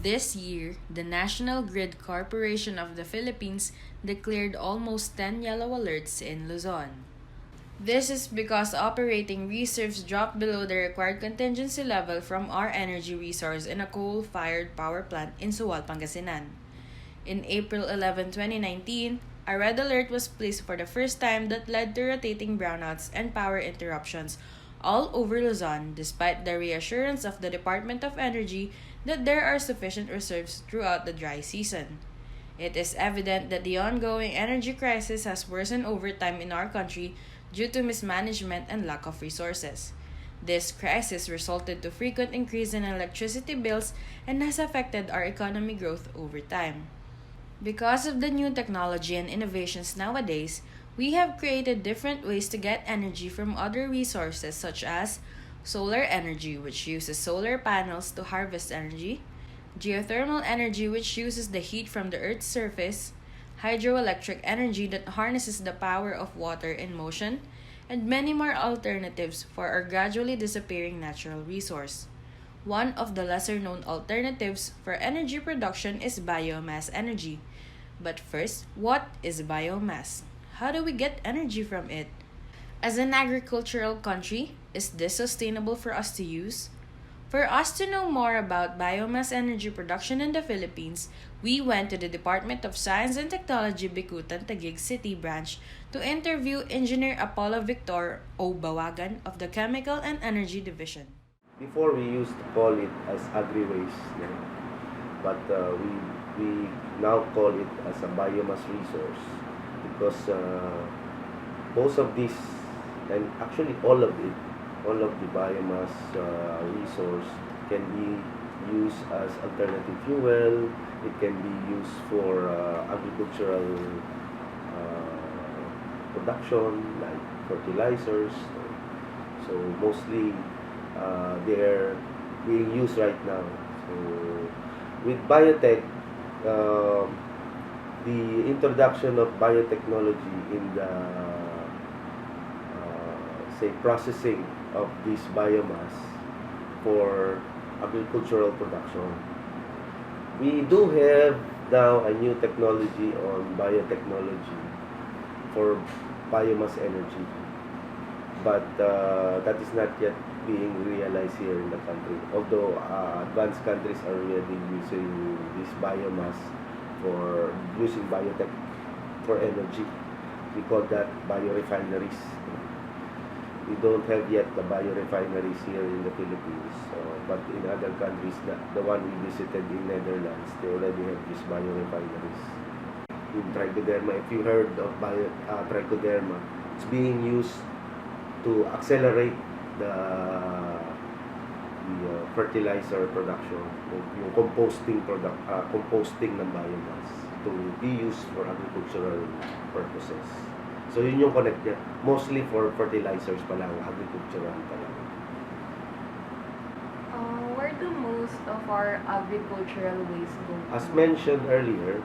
This year, the National Grid Corporation of the Philippines declared almost 10 yellow alerts in Luzon. This is because operating reserves dropped below the required contingency level from our energy resource in a coal-fired power plant in Suwal, Pangasinan. In April 11, 2019, a red alert was placed for the first time that led to rotating brownouts and power interruptions all over Luzon despite the reassurance of the Department of Energy that there are sufficient reserves throughout the dry season. It is evident that the ongoing energy crisis has worsened over time in our country due to mismanagement and lack of resources. This crisis resulted to frequent increase in electricity bills and has affected our economy growth over time. Because of the new technology and innovations nowadays, we have created different ways to get energy from other resources such as solar energy, which uses solar panels to harvest energy, geothermal energy, which uses the heat from the Earth's surface, hydroelectric energy that harnesses the power of water in motion, and many more alternatives for our gradually disappearing natural resource. One of the lesser-known alternatives for energy production is biomass energy. But first, what is biomass? How do we get energy from it? As an agricultural country, is this sustainable for us to use? For us to know more about biomass energy production in the Philippines, we went to the Department of Science and Technology Bicutan Taguig City branch to interview Engineer Apollo Victor O. Bawagan of the Chemical and Energy Division. Before we used to call it as agri-waste, but we now call it as a biomass resource because most of this, and actually all of the biomass resource can be used as alternative fuel. It can be used for agricultural production like fertilizers. So mostly they're being used right now. So with biotech, the introduction of biotechnology in the say processing of this biomass for agricultural production. We do have now a new technology on biotechnology for biomass energy, but that is not yet being realized here in the country. Although advanced countries are already using this biomass for using biotech for energy. We call that biorefineries. We don't have yet the biorefineries here in the Philippines, but in other countries, the one we visited in Netherlands, they already have these biorefineries. In trichoderma, if you heard of trichoderma, it's being used to accelerate the fertilizer production, yung composting ng biomass to be used for agricultural purposes. So yun yung connect niya. Mostly for fertilizers pa lang, agricultural pa lang. Where do most of our agricultural waste go? As mentioned earlier,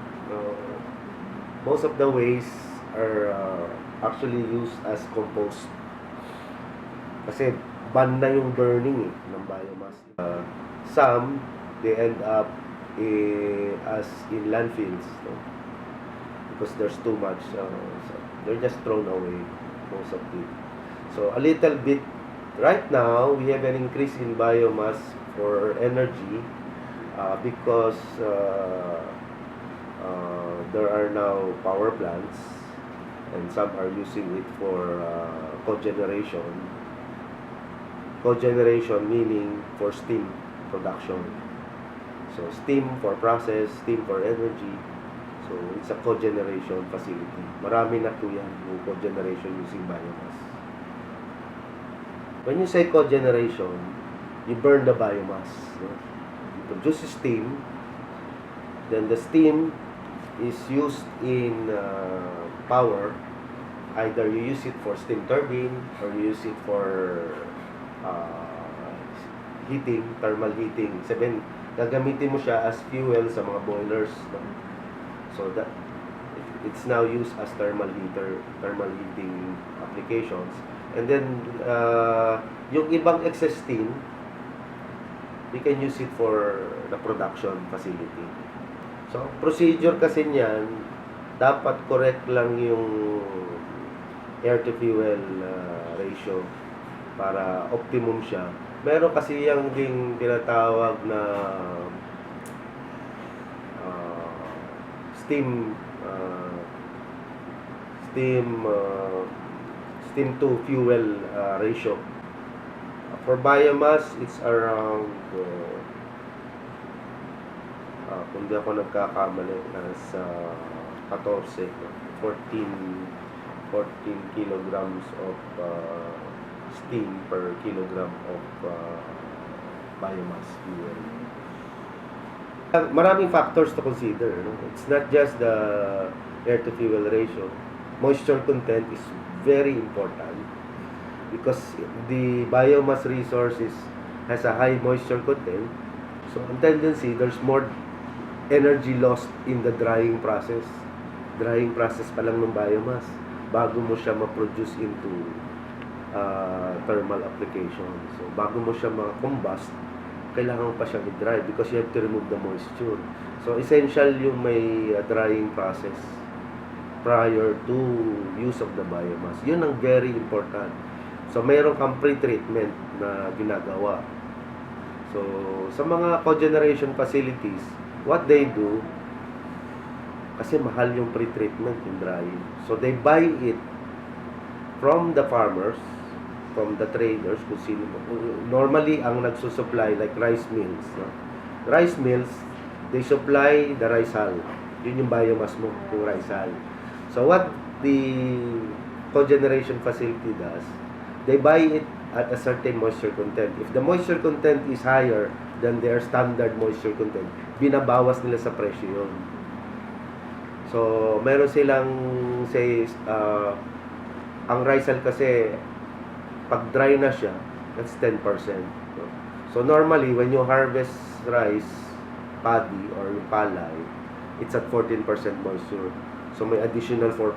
most of the waste are actually used as compost. Kasi ban na yung burning ng biomass. Some, they end up as in landfills, no? Because there's too much. So they're just thrown away, most of it. So a little bit, right now, we have an increase in biomass for energy because there are now power plants and some are using it for cogeneration. Cogeneration meaning for steam production. So steam for process, steam for energy. So it's a cogeneration facility. Marami na po yan yung cogeneration using biomass. When you say cogeneration, you burn the biomass. No? You produce steam, then the steam is used in power. Either you use it for steam turbine or you use it for heating, thermal heating. Sabihin, gagamitin mo siya as fuel sa mga boilers. No? So that it's now used as thermal heating applications. And then yung ibang excess steam, we can use it for the production facility. So, procedure kasi niyan, dapat correct lang yung air to fuel ratio para optimum siya. Meron kasi yung ding tinatawag na steam to fuel ratio. For biomass, it's around kung di ako nagkakamali, nasa 14 kilograms of steam per kilogram of biomass fuel. Maraming factors to consider, no? It's not just the air to fuel ratio. Moisture content is very important because the biomass resources has a high moisture content. So, ang tendency, there's more energy lost in the drying process. Drying process pa lang ng biomass bago mo siya ma-produce into thermal application. So, bago mo siya ma-combust, kailangan pa siyang i-dry because you have to remove the moisture. So, essential yung may drying process prior to use of the biomass. Yun ang very important. So, mayroon kang pre-treatment na ginagawa. So, sa mga cogeneration facilities, what they do, kasi mahal yung pre-treatment, yung drying. So, they buy it from the farmers, from the traders, kung sino. Normally, ang nagsusupply, like rice mills. No? Rice mills, they supply the rice hull. Yun yung biomass mo, yung rice hull. So, what the cogeneration facility does, they buy it at a certain moisture content. If the moisture content is higher than their standard moisture content, binabawas nila sa presyo yun. So, meron silang, say, ang rice hull kasi, pag dry na siya, that's 10%. No? So, normally, when you harvest rice, paddy, or yung palay, it's at 14% moisture. So, may additional 4%.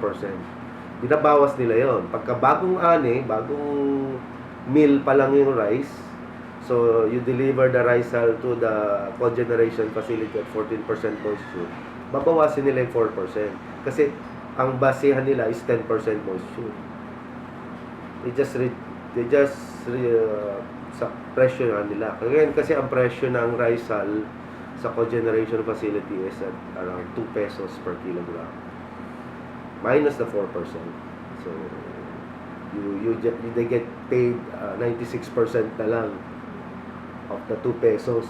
Binabawas nila yon. Pagka bagong bagong mill pa lang yung rice, so, you deliver the rice hull to the cogeneration facility at 14% moisture, babawasin nila yung 4%. Kasi, ang basehan nila is 10% moisture. They just sa presyo nila. Ngayon kasi ang presyo ng rice hull sa cogeneration facility is at around 2 pesos per kilogram. Minus the 4%. So, they get paid 96% na lang of the 2 pesos.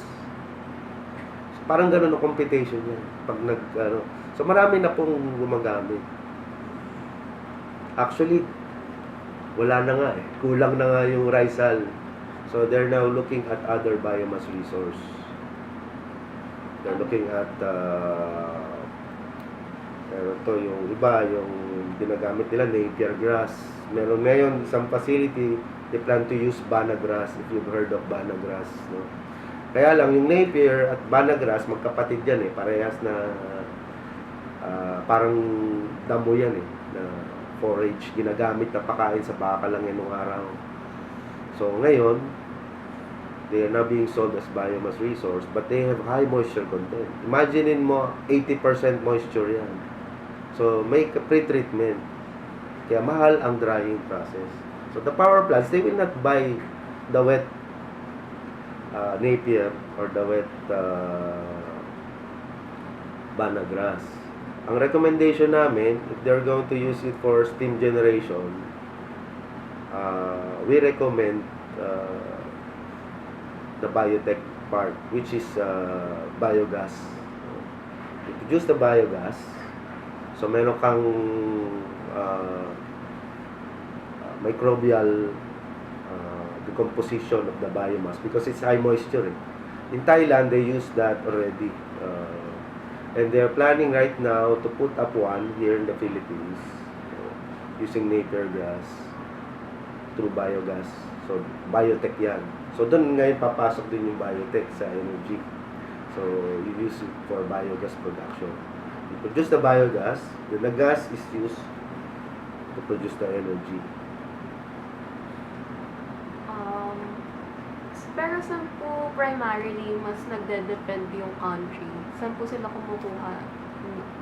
So, parang ganun ang computation yan. Pag so, marami na pong gumagamit. Actually, wala na nga eh. Kulang na nga yung rice hull. So, they're now looking at other biomass resource. They're looking at ito yung iba, yung ginagamit nila, napier grass. Meron ngayon isang facility, they plan to use banana grass, if you've heard of banana grass. No? Kaya lang, yung napier at banana grass, magkapatid yan eh. Parehas na parang damo yan eh. Na forage, ginagamit na pakain sa baka lang yan nung araw. So, ngayon, they are now being sold as biomass resource, but they have high moisture content. Imaginein mo, 80% moisture yan. So, make a pre-treatment. Kaya mahal ang drying process. So, the power plants, they will not buy the wet napier or the wet banana grass. Ang recommendation namin, if they're going to use it for steam generation, we recommend the biotech part, which is biogas. You produce the biogas, so meron kang microbial decomposition of the biomass because it's high moisture. In Thailand, they use that already. And they're planning right now to put up one here in the Philippines using napier gas through biogas. So, biotech yan. So, doon ngayon papasok din yung biotech sa energy. So, you use it for biogas production. You produce the biogas, then the gas is used to produce the energy. Pero saan po primarily mas nagde-depend yung country? Saan po sila kumukuha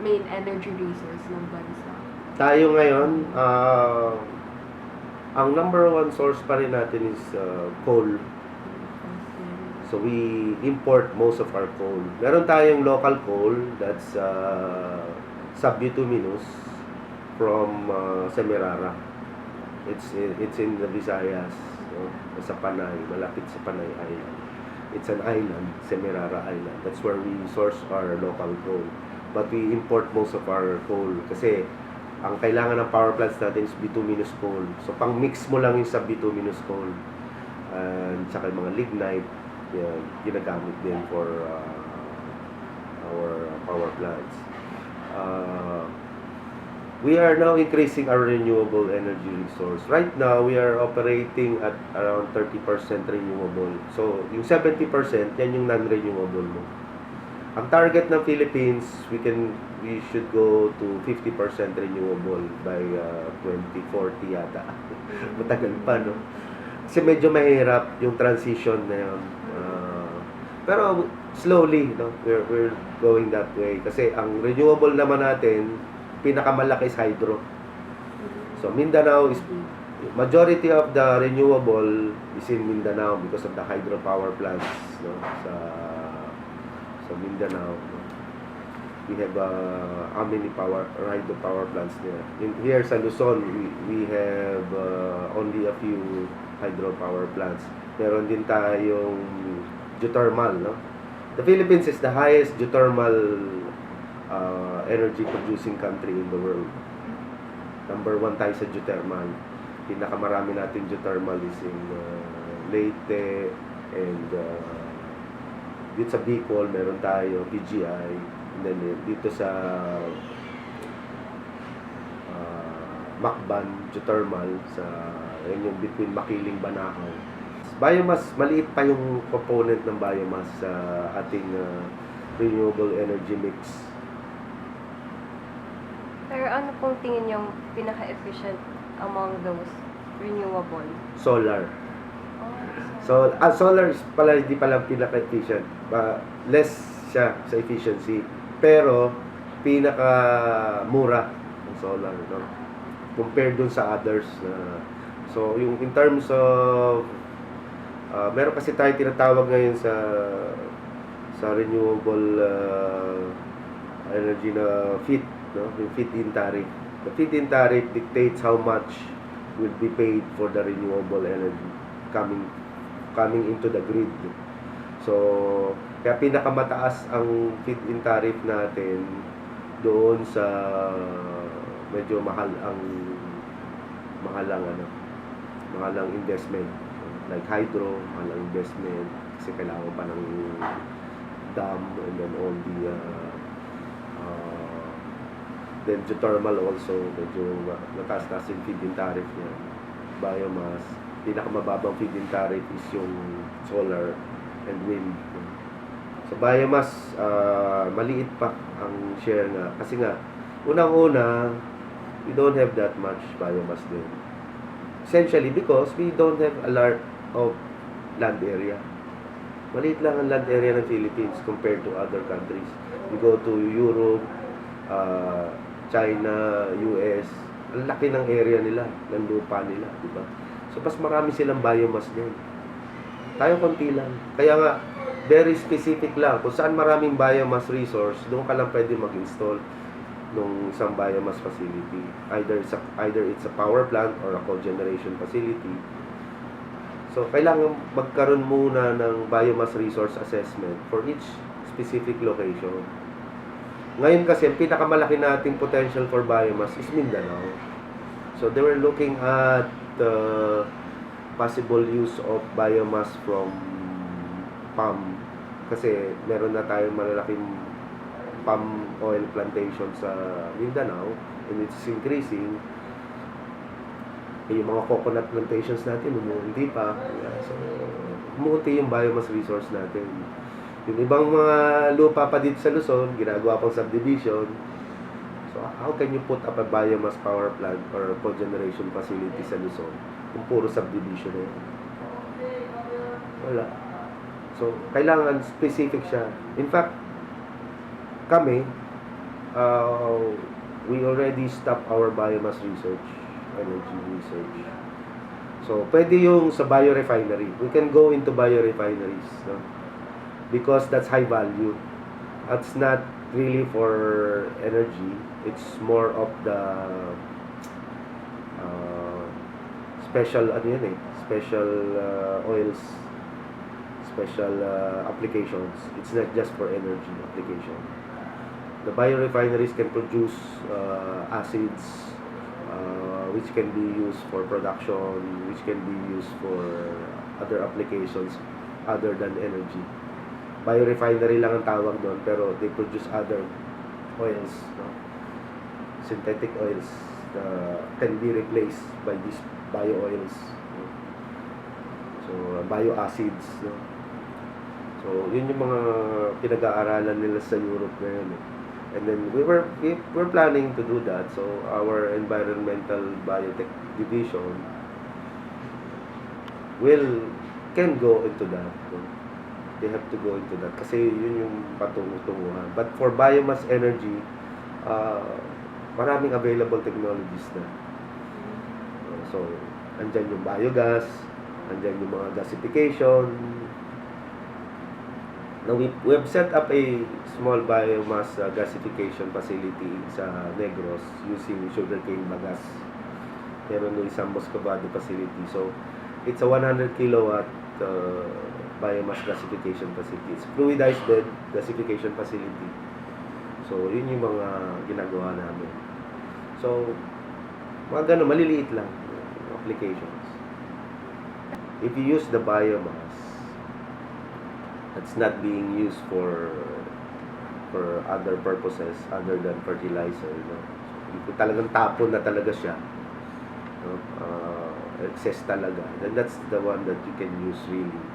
main energy resource ng bansa? Tayo ngayon, ang number one source pa rin natin is coal. So we import most of our coal. Meron tayong local coal that's sub-bituminous from Semirara. It's in the Visayas, sa Panay, malapit sa Panay Island. It's an island, Semirara Island. That's where we source our local coal. But we import most of our coal kasi ang kailangan ng power plants natin is bituminous coal. So pang mix mo lang yung sa bituminous coal and saka yung mga lignite, yan, ginagamit din for our power plants. We are now increasing our renewable energy resource. Right now, we are operating at around 30% renewable. So, yung 70%, yan yung non-renewable mo. Ang target ng Philippines, we should go to 50% renewable by 2040 yata. Matagal pa, no? Kasi medyo mahirap yung transition na yun. Pero slowly, no? We're going that way. Kasi ang renewable naman natin, pinakamalaki is hydro. So Mindanao is majority of the renewable is in Mindanao because of the hydropower plants, no? Sa Mindanao, no? We have how many hydropower plants there? Here sa Luzon, we have only a few hydropower plants. Meron din tayong geothermal, no? The Philippines is the highest geothermal energy producing country in the world. Number 1 tayo sa geothermal. Pinakamarami natin geothermal is in Leyte and dito sa Bicol meron tayo PGI, and then dito sa Macban geothermal sa yung between Makiling, Banahaw. Biomass, maliit pa yung component ng biomass sa ating renewable energy mix. Pero ano pong tingin yung pinaka-efficient among those renewable? Solar. So, solar is pala, hindi pala pinaka-efficient. Less siya sa efficiency. Pero, pinaka-mura ang solar, no? Compared dun sa others. So, yung in terms of meron kasi tayo tinatawag ngayon sa renewable energy na FIT, no? Yung feed-in tariff. The feed-in tariff dictates how much will be paid for the renewable energy coming into the grid. So, kaya pinakamataas ang feed-in tariff natin doon sa medyo mahal ang investment. Like hydro, mahal ang investment kasi kailangan pa ng dam and then all the then geothermal also, medyo mataas-taas yung feed-in tariff niya. Biomass, pinakamababang feed-in tariff is yung solar and wind. So biomass, maliit pa ang share nga. Kasi nga, unang-una, we don't have that much biomass din. Essentially because we don't have a lot of land area. Maliit lang ang land area ng Philippines compared to other countries. We go to Europe, China, US, ang laki ng area nila, ng lupa nila, di ba? So, mas marami silang biomass din. Tayo konti lang. Kaya nga, very specific lang. Kung saan maraming biomass resource, doon ka lang pwede mag-install ng isang biomass facility. Either it's a power plant or a cogeneration facility. So, kailangan magkaroon muna ng biomass resource assessment for each specific location. Ngayon kasi, pinakamalaki nating potential for biomass is Mindanao. So, they were looking at the possible use of biomass from palm. Kasi meron na tayong malalaking palm oil plantation sa Mindanao and it's increasing. Yung mga coconut plantations natin, hindi pa. So, umuunti yung biomass resource natin. Yung ibang mga lupa pa dito sa Luzon, ginagawa pang subdivision. So, how can you put up a biomass power plant or cogeneration facility sa Luzon kung puro subdivision na yun? Wala. So, kailangan specific siya. In fact, kami, we already stopped our biomass research, energy research. So, pwede yung sa biorefinery. We can go into biorefineries, no? Because that's high value. It's not really for energy. It's more of the special, special oils, special applications. It's not just for energy application. The biorefineries can produce acids, which can be used for production, which can be used for other applications other than energy. Biorefinery lang ang tawag doon, pero they produce other oils, no? Synthetic oils can be replaced by these bio oils, no? So bioacids, no? So yun yung mga pinag-aaralan nila sa Europe ngayon, eh. And then we're planning to do that. So our environmental biotech division can go into that, no? They have to go into that kasi yun yung patunguhan. But for biomass energy, maraming available technologies na. So andyan yung biogas, andyan yung mga gasification. Now, we have set up a small biomass gasification facility sa Negros using sugarcane bagas. Meron yung isang JUSCOVA facility. So, it's a 100 kilowatt biomass gasification facility. It's fluidized bed gasification facility. So, yun yung mga ginagawa namin. So, mga ganun, maliliit lang applications. If you use the biomass, it's not being used for other purposes other than fertilizer, no? Kung talagang tapon na talaga siya, no? Excess talaga, then that's the one that you can use really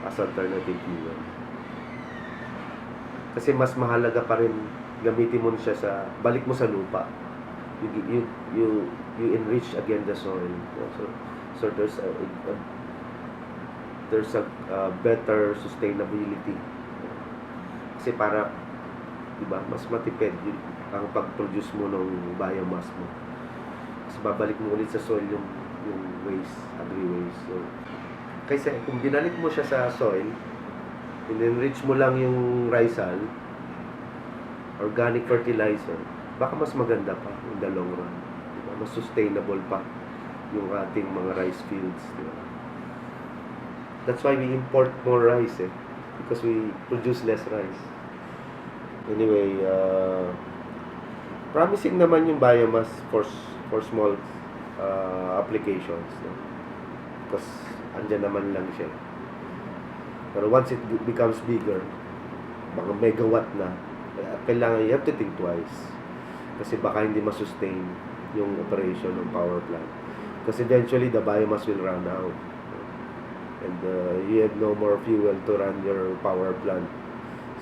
as alternative fuel. Kasi mas mahalaga pa rin gamitin mo siya balik mo sa lupa. You enrich again the soil, no? So there's a better sustainability. Kasi para, diba, mas matipid ang pag-produce mo ng biomass mo. Kasi babalik mo ulit sa soil yung waste, agri-waste. So, kasi kung binalik mo siya sa soil, in-enrich mo lang yung risal, organic fertilizer, baka mas maganda pa in the long run. Diba? Mas sustainable pa yung ating mga rice fields. Diba? That's why we import more rice, because we produce less rice. Anyway, promising naman yung biomass for small applications, no? Because andyan naman lang siya. Pero once it becomes bigger, mga megawatt na, kailangan you have to think twice. Kasi baka hindi masustain yung operation ng power plant. Because eventually the biomass will run out. And you have no more fuel to run your power plant.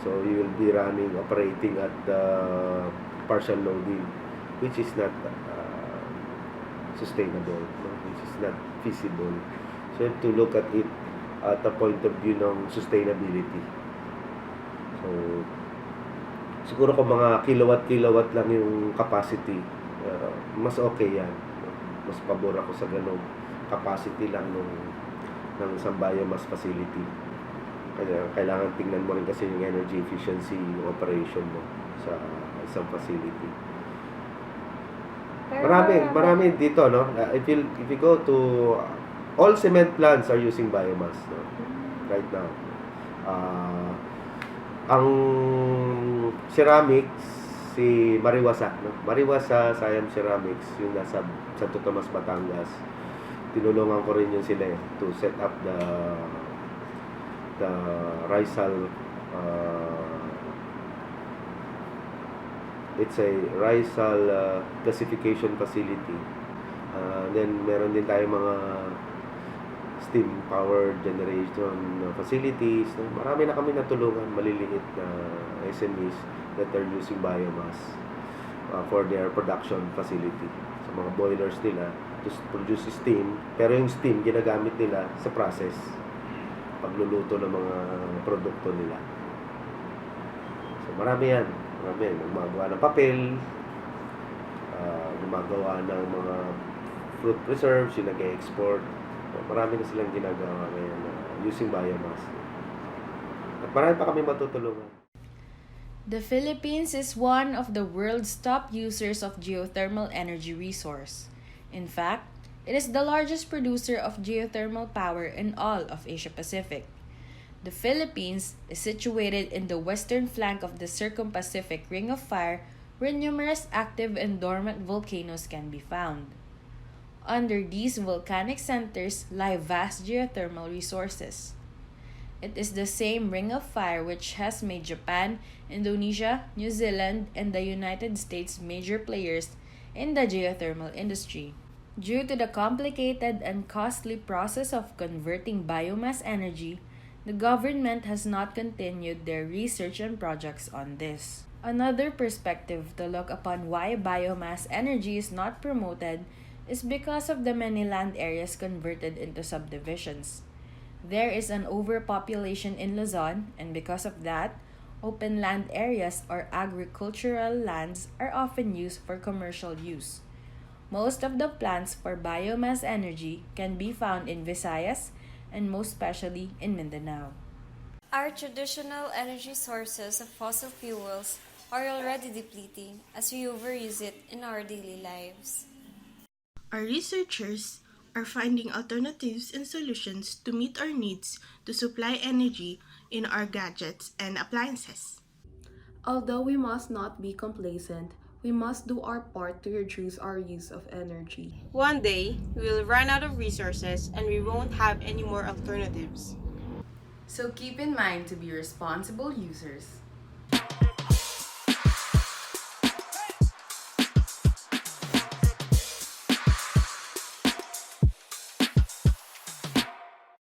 So you will be operating at partial loading, which is not sustainable, no? Which is not feasible. So you have to look at it at the point of view ng sustainability. So siguro kung mga kilowatt lang yung capacity, mas okay yan. Mas pabor ako sa ganong capacity lang ng isang biomass facility. Kaya kailangan tingnan mo rin kasi yung energy efficiency, yung operation mo sa isang facility. Marami dito, no? If you go to all cement plants are using biomass, no? Right now. Ang ceramics, si Mariwasa, no? Mariwasa Siam Ceramics, yung nasa Santo Tomas, Batangas. Tinulungan ko rin yun sila to set up the risal, it's a risal gasification facility. Then meron din tayong mga steam power generation facilities. Marami na kami natulungan, maliliit na SMEs that are using biomass for their production facility. Sa mga boilers nila, to produce steam. Pero yung steam, ginagamit nila sa process. Pagluluto ng mga produkto nila. So, marami yan. Gumagawa ng papel, gumagawa ng mga fruit preserves, yung nag-export. So, marami na silang ginagawa ngayon using biomass. At marami pa kami matutulungan. The Philippines is one of the world's top users of geothermal energy resource. In fact, it is the largest producer of geothermal power in all of Asia Pacific. The Philippines is situated in the western flank of the Circum-Pacific Ring of Fire, where numerous active and dormant volcanoes can be found. Under these volcanic centers lie vast geothermal resources. It is the same Ring of Fire which has made Japan, Indonesia, New Zealand, and the United States major players in the geothermal industry. Due to the complicated and costly process of converting biomass energy, the government has not continued their research and projects on this. Another perspective to look upon why biomass energy is not promoted is because of the many land areas converted into subdivisions. There is an overpopulation in Luzon, and because of that, open land areas or agricultural lands are often used for commercial use. Most of the plants for biomass energy can be found in Visayas and most especially in Mindanao. Our traditional energy sources of fossil fuels are already depleting as we overuse it in our daily lives. Our researchers are finding alternatives and solutions to meet our needs to supply energy in our gadgets and appliances. Although we must not be complacent, we must do our part to reduce our use of energy. One day, we will run out of resources and we won't have any more alternatives. So keep in mind to be responsible users.